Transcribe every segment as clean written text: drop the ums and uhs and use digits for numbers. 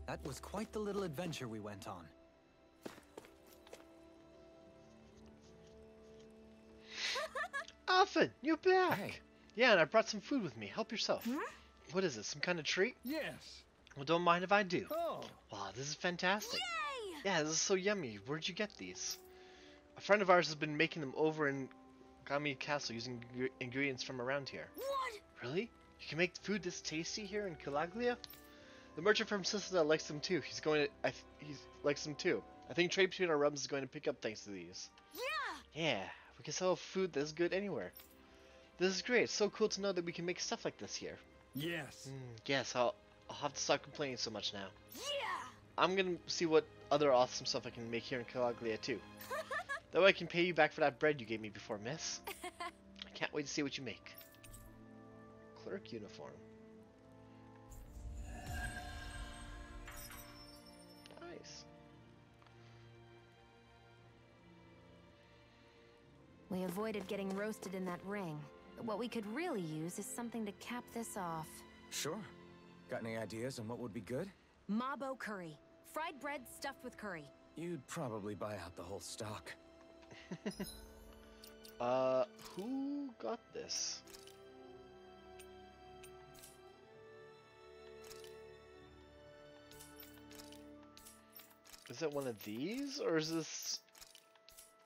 That was quite the little adventure we went on. Alphen, you're back! Hey. Yeah, and I brought some food with me. Help yourself. What is this, some kind of treat? Yes. Well, don't mind if I do. Oh. Wow, this is fantastic. Yay! Yeah, this is so yummy. Where'd you get these? A friend of ours has been making them over in Gami Castle using ingredients from around here. What? Really? You can make food this tasty here in Calaglia? The merchant from Cicada likes them too. He likes them too. I think trade between our realms is going to pick up thanks to these. Yeah! Yeah, we can sell food that's good anywhere. This is great. It's so cool to know that we can make stuff like this here. Yes. Yes, I'll have to stop complaining so much now. Yeah! I'm gonna see what other awesome stuff I can make here in Calaglia too. That way I can pay you back for that bread you gave me before, miss. I can't wait to see what you make. Clerk uniform. Nice. We avoided getting roasted in that ring, but what we could really use is something to cap this off. Sure. Got any ideas on what would be good? Mabo curry. Fried bread stuffed with curry. You'd probably buy out the whole stock. Who got this? Is it one of these, or is this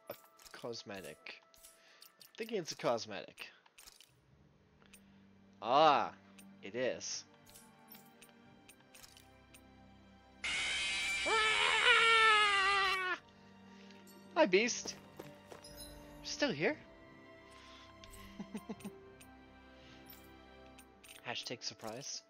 a cosmetic? I'm thinking it's a cosmetic. Ah, it is. Ah! Hi, Beast. You're still here? Hashtag surprise.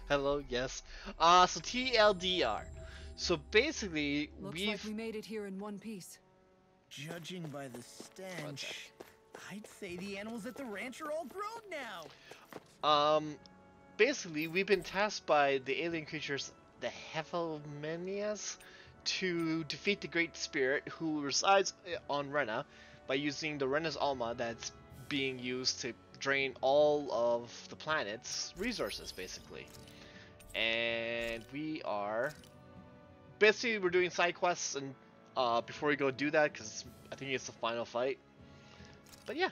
Hello, yes. So TLDR. So basically, Looks like we made it here in one piece. Judging by the stench, I'd say the animals at the ranch are all grown now. Basically, we've been tasked by the alien creatures, the Heffelmenias, to defeat the Great Spirit, who resides on Rena, by using the Rena's Alma that's being used to drain all of the planet's resources, basically. And we are... Basically, we're doing side quests, and before we go do that, because I think it's the final fight. But yeah.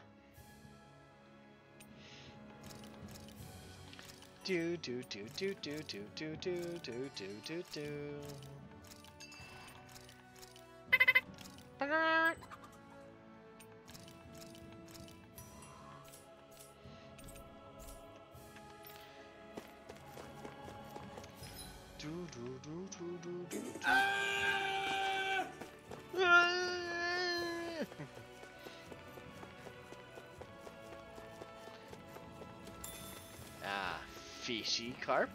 Do do do do do do do do do do do do. Do do do do do do. Fishy carp.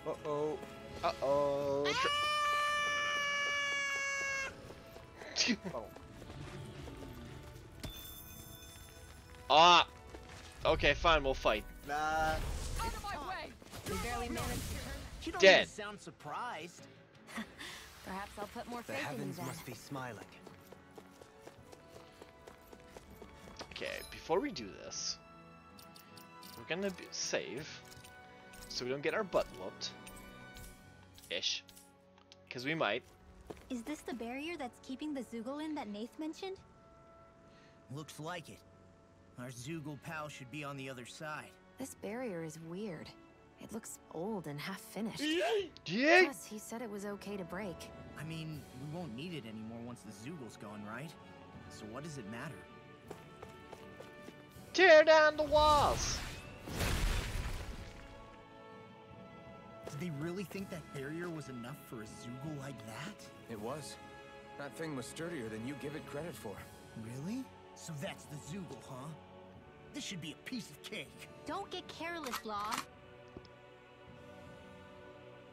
Uh-oh. Uh-oh. Oh. Ah! Okay, fine, we'll fight. Nah. Out of my way! We barely managed to turn. You don't Dead. even sound surprised. Perhaps I'll put more The faith in you heavens then. must be smiling. Okay, before we do this, we're gonna save, so we don't get our butt whooped. Ish. Because we might. Is this the barrier that's keeping the Zoogle in that Nath mentioned? Looks like it. Our Zoogle pal should be on the other side. This barrier is weird. It looks old and half finished. Yeah! Plus, he said it was okay to break. I mean, we won't need it anymore once the Zoogle's gone, right? So what does it matter? Tear down the walls! Did they really think that barrier was enough for a Zoogle like that? It was. That thing was sturdier than you give it credit for. Really? So that's the Zoogle, huh? This should be a piece of cake. Don't get careless, Law.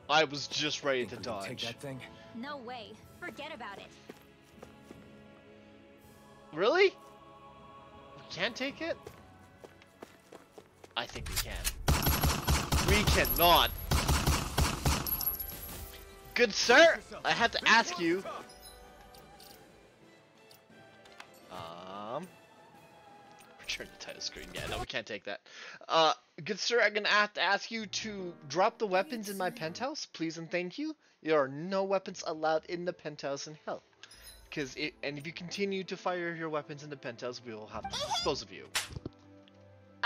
I was just ready Think to we can take dodge. that thing? No way. Forget about it. Really? We can't take it? I think we can. We cannot. Good sir, I have to ask you. Return to title screen. Yeah, no, we can't take that. Good sir, I'm gonna have to ask you to drop the weapons in my penthouse, please and thank you. There are no weapons allowed in the penthouse in hell. And if you continue to fire your weapons in the penthouse, we will have to dispose of you.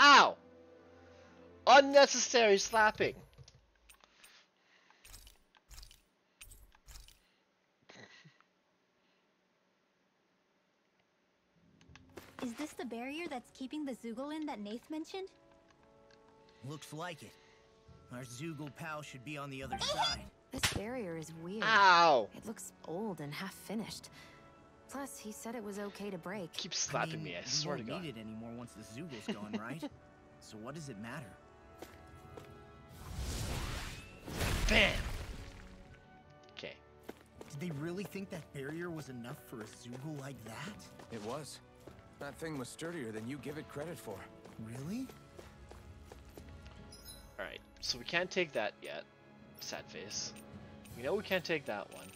Ow! Unnecessary slapping. Is this the barrier that's keeping the Zoogle in that Nath mentioned? Looks like it. Our Zoogle pal should be on the other side. This barrier is weird. Ow! It looks old and half finished. Plus, he said it was okay to break. Keep slapping me, I swear to God. We won't need it anymore once the Zoogle's gone, right? So what does it matter? Bam! Okay. Did they really think that barrier was enough for a Zoogle like that? It was. That thing was sturdier than you give it credit for. Really? Alright, so we can't take that yet. Sad face. We know we can't take that one.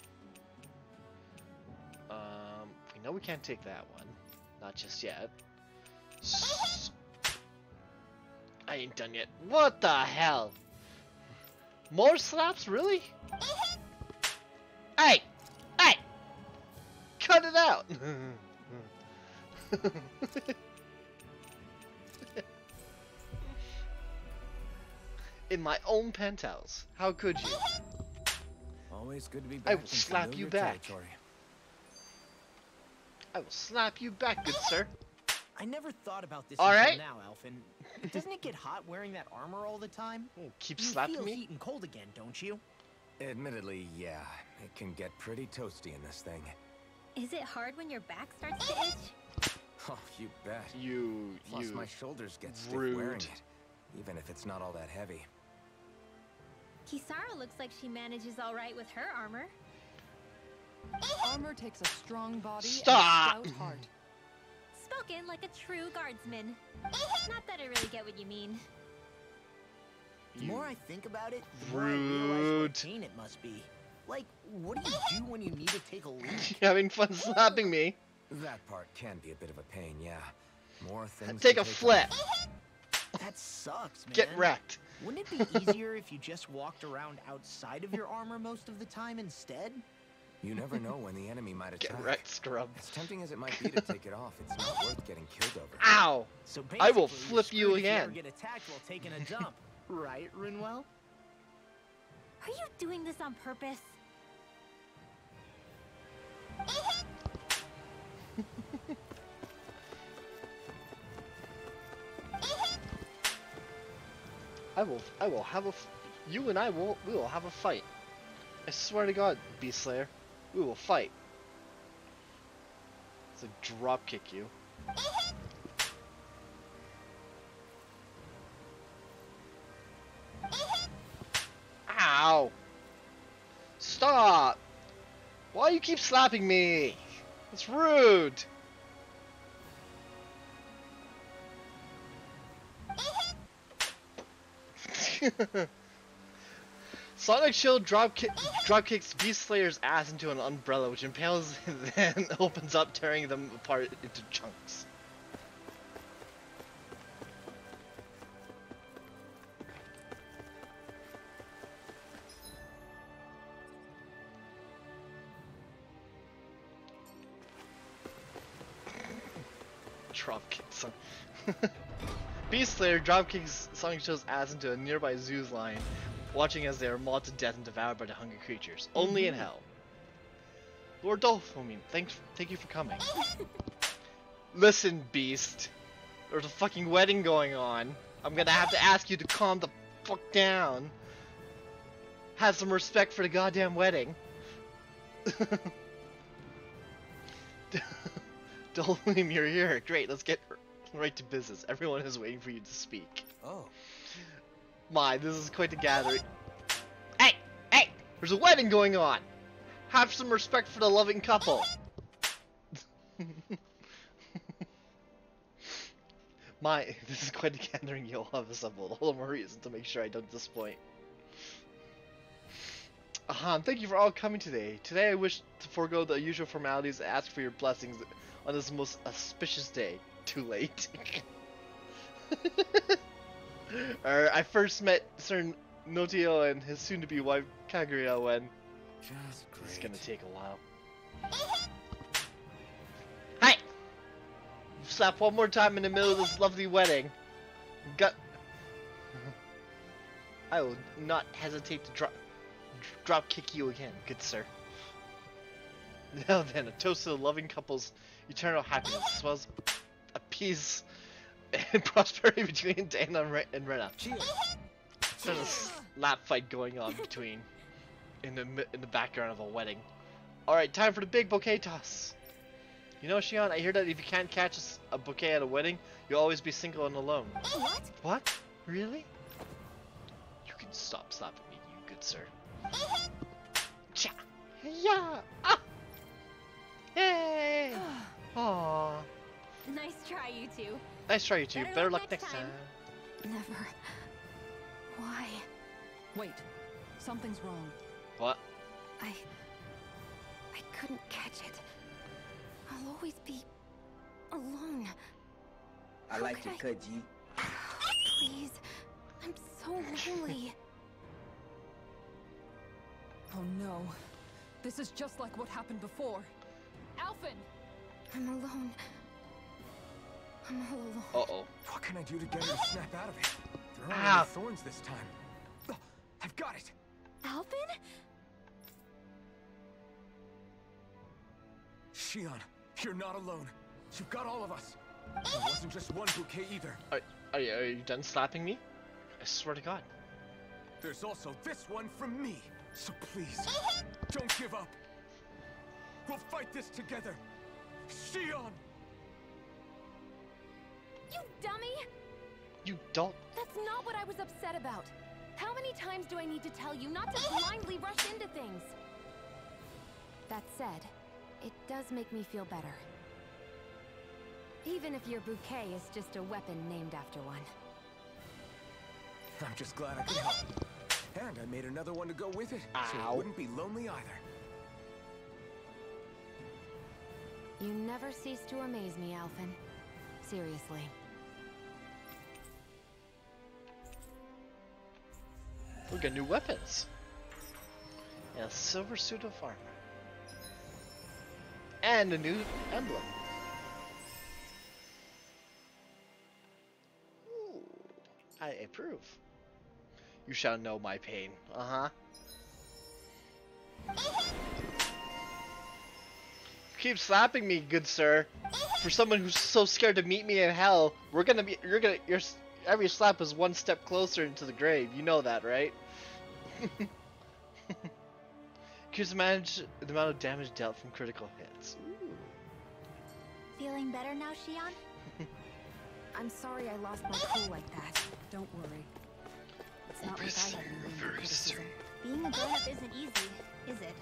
We know we can't take that one. Not just yet. I ain't done yet. What the hell? More slaps? Really? Hey! Hey! Cut it out! In my own penthouse. How could you? Always good to be back. I will slap you back. Territory. I will slap you back, good sir. I never thought about this All until right. now, Alphen. Doesn't it get hot wearing that armor all the time? Keep You slapping feel me? heat and cold again, don't you? Admittedly, yeah. It can get pretty toasty in this thing. Is it hard when your back starts to itch? Oh, you bet. Plus my shoulders get stiff rude. wearing it, even if it's not all that heavy. Kisara looks like she manages all right with her armor. Armor takes a strong body Stop! and a stout heart. Spoken like a true guardsman. Not that I really get what you mean. The more I think about it, the more I realize Rude. what pain it must be. Like, what do you do when you need to take a leak? Having fun slapping me. That part can be a bit of a pain, yeah. More things. Take to a flip. That sucks, man. Get wrecked. Wouldn't it be easier if you just walked around outside of your armor most of the time instead? You never know when the enemy might attack. Get wrecked, scrub. As tempting as it might be to take it off, it's not worth getting killed over. Ow! So I will basically, flip you're you screwed if again. ever get attacked while taking a dump, right, Rinwell? Are you doing this on purpose? I will have you and we will have a fight. I swear to God, Beast Slayer, we will fight. It's a drop kick you. Ow! Stop! Why you keep slapping me? It's rude. Sonic Shield drop kicks Beast Slayer's ass into an umbrella, which impales and then opens up, tearing them apart into chunks. Drop kicks. Beast Slayer drop kicks Sonic Shield's ass into a nearby zoo's line, watching as they are mauled to death and devoured by the hungry creatures. Only in hell. Lord Doflamingo, thank you for coming. Listen, Beast. There's a fucking wedding going on. I'm gonna have to ask you to calm the fuck down. Have some respect for the goddamn wedding. Doflamingo, you're here. Great, let's get right to business. Everyone is waiting for you to speak. Oh. My, this is quite the gathering. Hey! Hey! There's a wedding going on! Have some respect for the loving couple! This is quite a gathering you'll have assembled. All the more reason to make sure I don't disappoint. Ahan, thank you for all coming today. Today I wish to forego the usual formalities and ask for your blessings on this most auspicious day. Too late. I first met Sir Notio and his soon-to-be wife Kaguya when... Just great. It's gonna take a while. Hi! Slap one more time in the middle of this lovely wedding. I will not hesitate to drop kick you again, good sir. Now then, a toast to the loving couple's eternal happiness, as well as a peace and prosperity between Dana and Rena. There's a slap fight going on between in the background of a wedding. All right, time for the big bouquet toss. You know, Shion, I hear that if you can't catch a bouquet at a wedding, you'll always be single and alone. What? What? Really? You can stop slapping me, you good sir. Cha! Yeah! Ah! Hey! Aww. Nice try, you two. Nice try, you two. Better luck next time. Never. Why? Wait. Something's wrong. What? I couldn't catch it. I'll always be alone. I like your cut, G. Please. I'm so lonely. Oh no. This is just like what happened before. Alphen! I'm alone. I'm all alone. Uh-oh. What can I do to get her to snap out of it? There aren't Ow. any thorns this time. Oh, I've got it. Alphen? Shion, you're not alone. You've got all of us. It wasn't just one bouquet either. Are you done slapping me? I swear to God. There's also this one from me. So please, don't give up. We'll fight this together. Shion! You dummy! You don't. That's not what I was upset about. How many times do I need to tell you not to blindly rush into things? That said, it does make me feel better. Even if your bouquet is just a weapon named after one. I'm just glad I could help. And I made another one to go with it, so Ow. it wouldn't be lonely either. You never cease to amaze me, Alphen. Seriously. We got new weapons. And a silver suit of armor. And a new emblem. Ooh, I approve. You shall know my pain. Uh-huh. Keep slapping me, good sir. For someone who's so scared to meet me in hell, your every slap is one step closer into the grave. You know that, right? Here's the amount of damage dealt from critical hits. Ooh. Feeling better now, Shion? I'm sorry I lost my cool like that. Don't worry. It's not like I had any reason to criticism. Being a grown-up isn't easy, is it?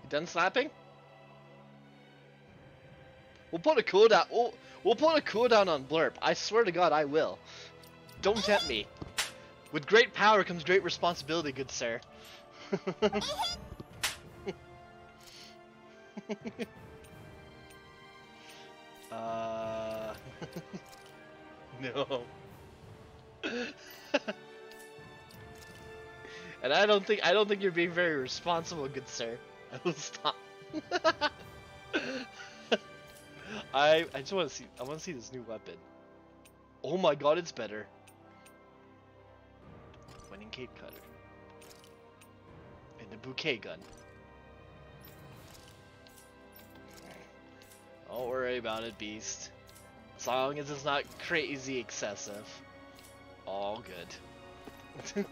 You done slapping? We'll put a cooldown. We'll put a cooldown on Blurp. I swear to God, I will. Don't tempt me. With great power comes great responsibility, good sir. No. And I don't think you're being very responsible, good sir. I will stop. I just want to see. I want to see this new weapon. Oh my God, it's better. Winning Cape Cutter. And the bouquet gun. Don't worry about it, Beast. As long as it's not crazy excessive. All good.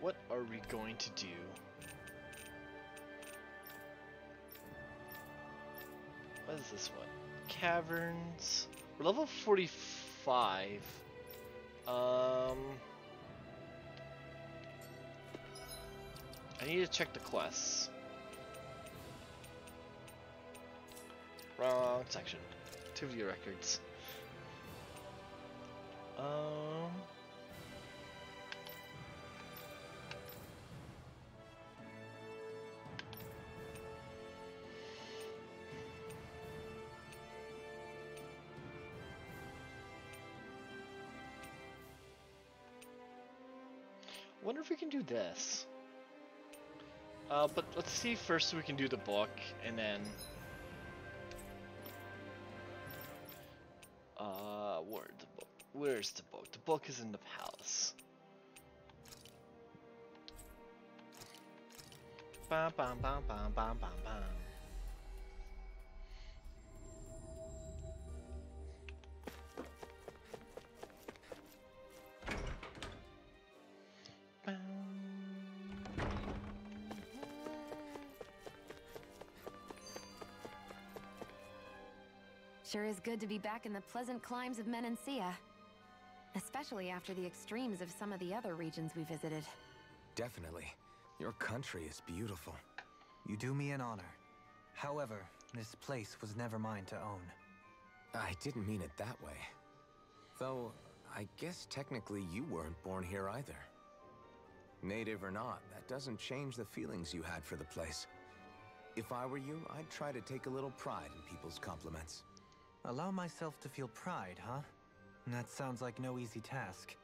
what are we going to do? What is this one? Caverns. We're level 45. I need to check the quests. Wrong section. Activity records. Wonder if we can do this. But let's see first if we can do the book, and then where's the book? Where's the book? The book is in the palace. Bam bam bam bam bam bam bam. Sure is good to be back in the pleasant climes of Menancia. Especially after the extremes of some of the other regions we visited. Definitely. Your country is beautiful. You do me an honor. However, this place was never mine to own. I didn't mean it that way. Though, I guess technically you weren't born here either. Native or not, that doesn't change the feelings you had for the place. If I were you, I'd try to take a little pride in people's compliments. Allow myself to feel pride, huh? That sounds like no easy task.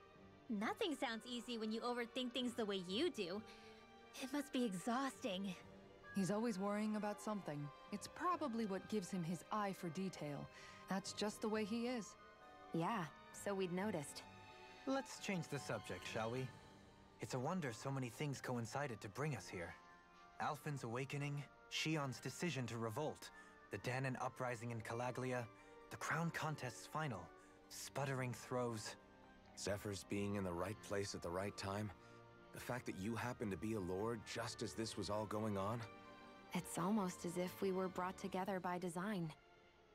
Nothing sounds easy when you overthink things the way you do. It must be exhausting. He's always worrying about something. It's probably what gives him his eye for detail. That's just the way he is. Yeah, so we'd noticed. Let's change the subject, shall we? It's a wonder so many things coincided to bring us here. Alphen's awakening, Shion's decision to revolt, the Dahnan uprising in Calaglia, the crown contest's final, sputtering throws. Zephyr's being in the right place at the right time. The fact that you happened to be a lord just as this was all going on. It's almost as if we were brought together by design.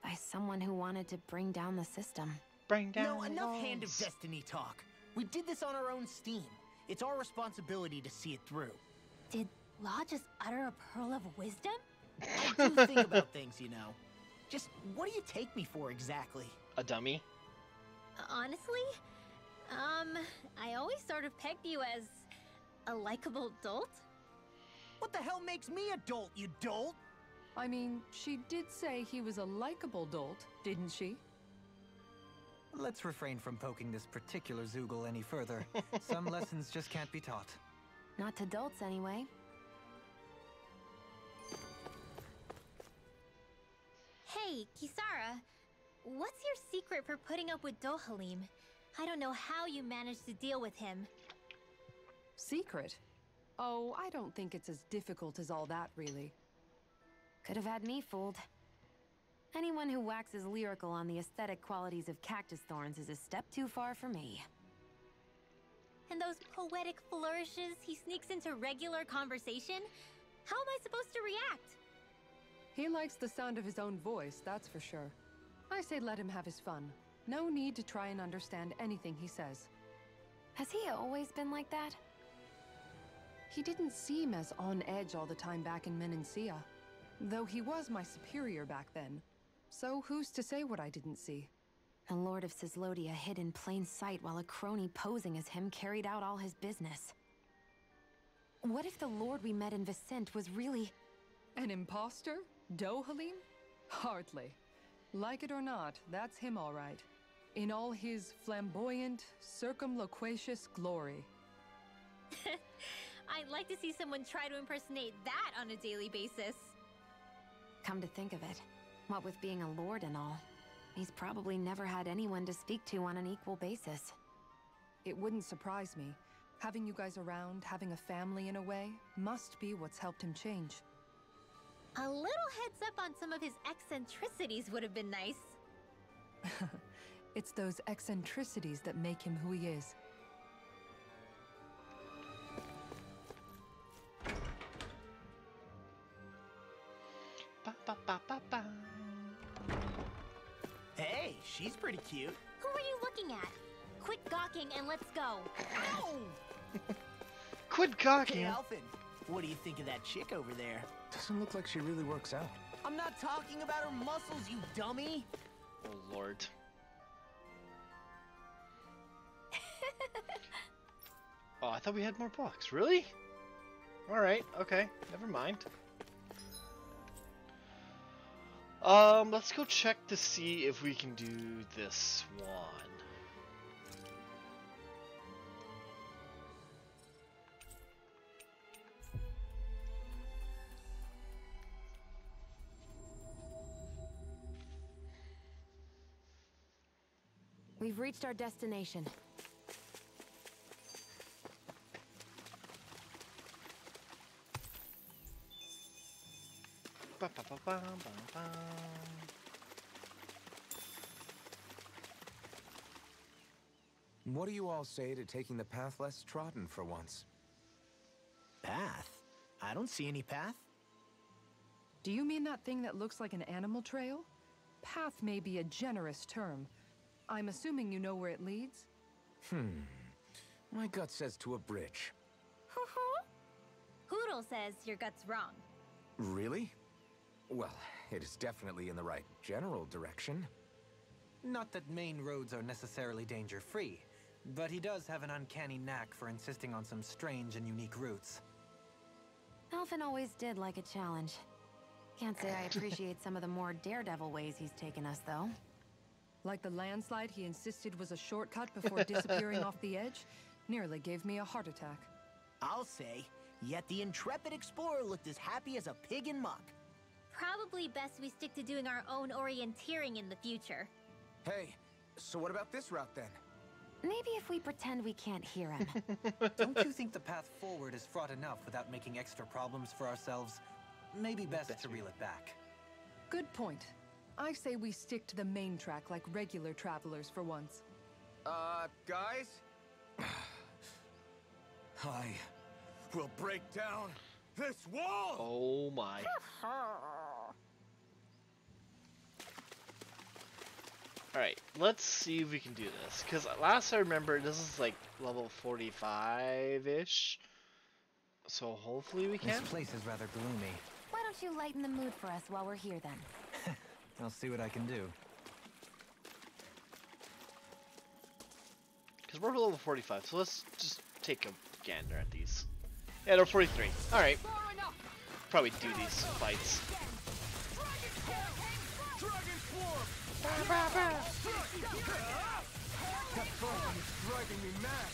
By someone who wanted to bring down the system. Bring down No, enough walls. Hand of Destiny talk. We did this on our own steam. It's our responsibility to see it through. Did Law just utter a pearl of wisdom? I do think about things, you know. Just, what do you take me for exactly? A dummy? Honestly, I always sort of pegged you as a likable dolt. What the hell makes me a dolt, you dolt? I mean, she did say he was a likable dolt, didn't she? Let's refrain from poking this particular Zoogle any further. Some lessons just can't be taught. Not to dolts, anyway. Hey, Kisara, what's your secret for putting up with Dohalim? I don't know how you managed to deal with him. Secret? Oh, I don't think it's as difficult as all that, really. Could have had me fooled. Anyone who waxes lyrical on the aesthetic qualities of cactus thorns is a step too far for me. And those poetic flourishes he sneaks into regular conversation? How am I supposed to react? He likes the sound of his own voice, that's for sure. I say let him have his fun. No need to try and understand anything he says. Has he always been like that? He didn't seem as on edge all the time back in Menancia. Though he was my superior back then. So who's to say what I didn't see? The Lord of Cislodia hid in plain sight while a crony posing as him carried out all his business. What if the Lord we met in Vicente was really... An imposter? Dohalim? Hardly. Like it or not, that's him all right. In all his flamboyant, circumloquacious glory. I'd like to see someone try to impersonate that on a daily basis. Come to think of it, what with being a lord and all, he's probably never had anyone to speak to on an equal basis. It wouldn't surprise me. Having you guys around, having a family in a way, must be what's helped him change. A little heads up on some of his eccentricities would have been nice. It's those eccentricities that make him who he is. pretty cute. Who are you looking at? Quit gawking and let's go. Ow! Quit Hey, gawking. Alphen, what do you think of that chick over there? Doesn't look like she really works out. I'm not talking about her muscles, you dummy. Oh lord. Oh, I thought we had more blocks. Really? Alright, okay. Never mind. Let's go check to see if we can do this one. We've reached our destination. Ba, ba, ba, bam, bam, bam. What do you all say to taking the path less trodden for once? Path? I don't see any path. Do you mean that thing that looks like an animal trail? Path may be a generous term. I'm assuming you know where it leads? My gut says to a bridge. Hoodle says your gut's wrong. Really? Well, it is definitely in the right general direction. Not that main roads are necessarily danger-free, but he does have an uncanny knack for insisting on some strange and unique routes. Alphen always did like a challenge. Can't say I appreciate some of the more daredevil ways he's taken us, though. Like the landslide he insisted was a shortcut before disappearing off the edge? Nearly gave me a heart attack. I'll say, yet the intrepid explorer looked as happy as a pig in muck. Probably best we stick to doing our own orienteering in the future. Hey, so what about this route then? Maybe if we pretend we can't hear him. Don't you think the path forward is fraught enough without making extra problems for ourselves? Maybe best to reel it back. Good point. I say we stick to the main track like regular travelers for once. Guys? I We'll break down this wall! Oh my. Alright, let's see if we can do this. Because last I remember, this is like level 45-ish. So hopefully we This can. place is rather gloomy. Why don't you lighten the mood for us while we're here, then? I'll see what I can do. Because we're level 45, so let's just take a gander at these. Yeah, they're 43. Alright. Probably do these fights. That phone is driving me mad!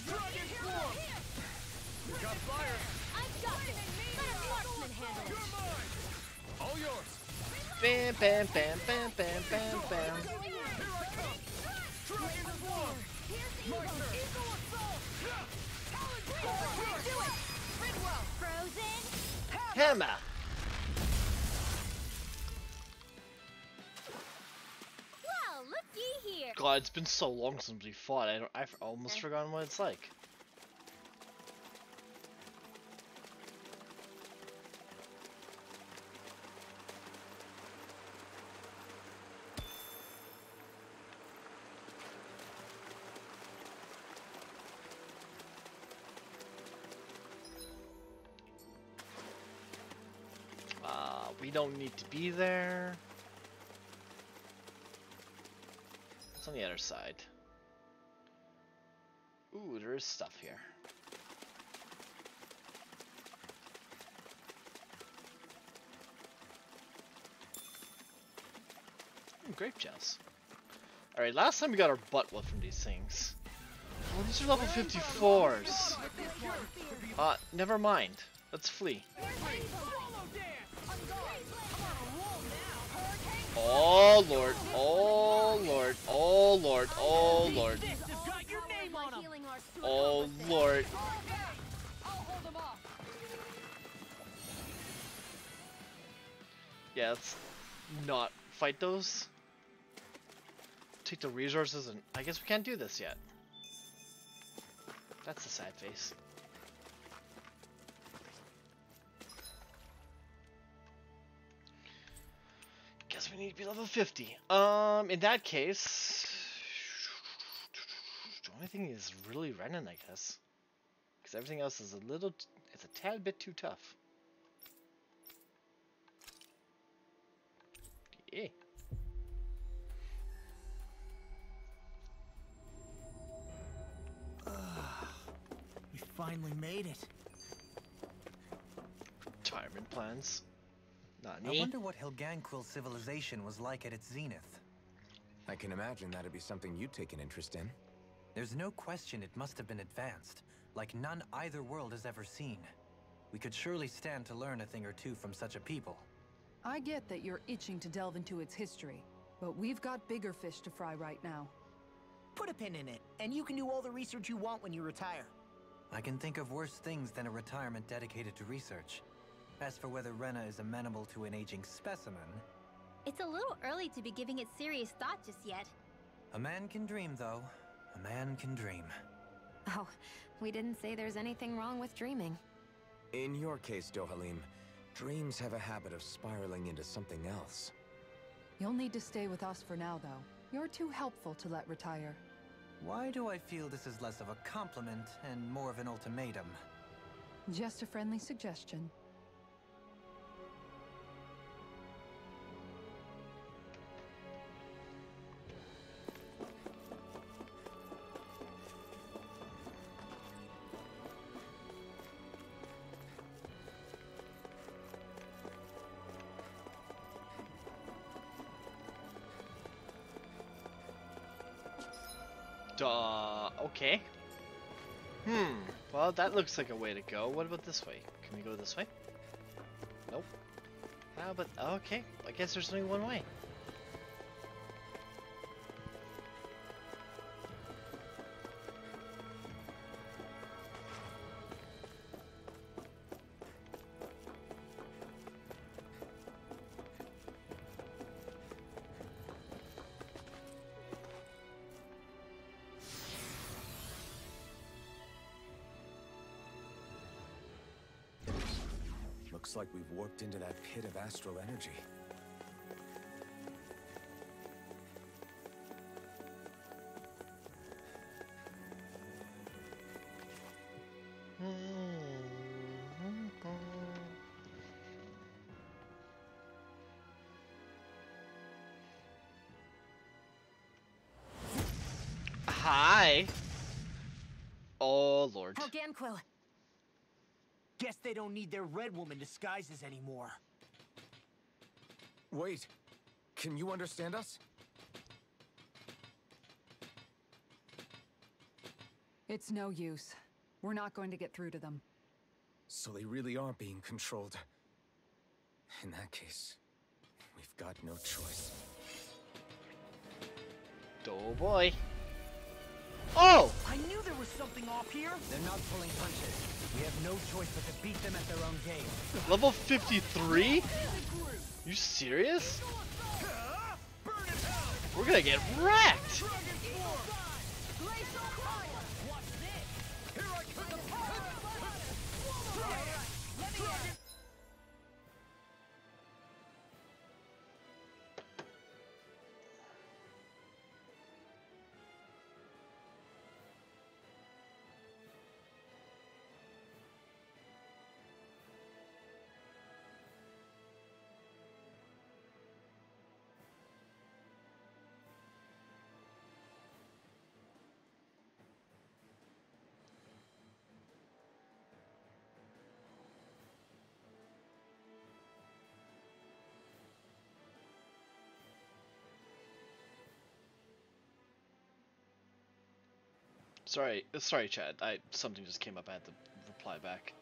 Dragon Form! You got fire! I've got this! Let a marksman handle it! You're mine! All yours! Bam, bam, bam, bam, bam, bam, bam. Here I come! Dragon Form! My turn! Frozen! Hammer! Well, looky here! God, it's been so long since we fought. I've almost forgotten what it's like. We don't need to be there. It's on the other side. Ooh, there is stuff here. Grape gels. Alright, last time we got our butt whooped from these things. Oh, these are level 54s. Never mind. Let's flee. Oh lord, oh lord, oh lord, oh lord. Oh lord. Yeah, let's not fight those. Take the resources and I guess we can't do this yet. That's a sad face. Guess we I need to be level 50. In that case, the only thing is really Renan, I guess. Because everything else is it's a tad bit too tough. Yeah. We finally made it. Retirement plans. Not I me. wonder what Helganquil civilization was like at its zenith. I can imagine that'd be something you'd take an interest in. There's no question it must have been advanced, like none either world has ever seen. We could surely stand to learn a thing or two from such a people. I get that you're itching to delve into its history, but we've got bigger fish to fry right now. Put a pin in it, and you can do all the research you want when you retire. I can think of worse things than a retirement dedicated to research. As for whether Rena is amenable to an aging specimen... It's a little early to be giving it serious thought just yet. A man can dream, though. A man can dream. Oh, we didn't say there's anything wrong with dreaming. In your case, Dohalim, dreams have a habit of spiraling into something else. You'll need to stay with us for now, though. You're too helpful to let retire. Why do I feel this is less of a compliment and more of an ultimatum? Just a friendly suggestion. Okay. Well, that looks like a way to go. What about this way? Can we go this way? Nope. How about... Okay. I guess there's only one way. Looks like we've warped into that pit of astral energy. Hi. Oh, Lord. Helganquil! Guess they don't need their Red Woman disguises anymore. Wait, can you understand us? It's no use. We're not going to get through to them. So they really are being controlled. In that case, we've got no choice. Oh boy. Oh! I knew there was something off here. They're not pulling punches. We have no choice but to beat them at their own game. Level 53? You serious? We're gonna get wrecked! Sorry, Chad. Something just came up. I had to reply back.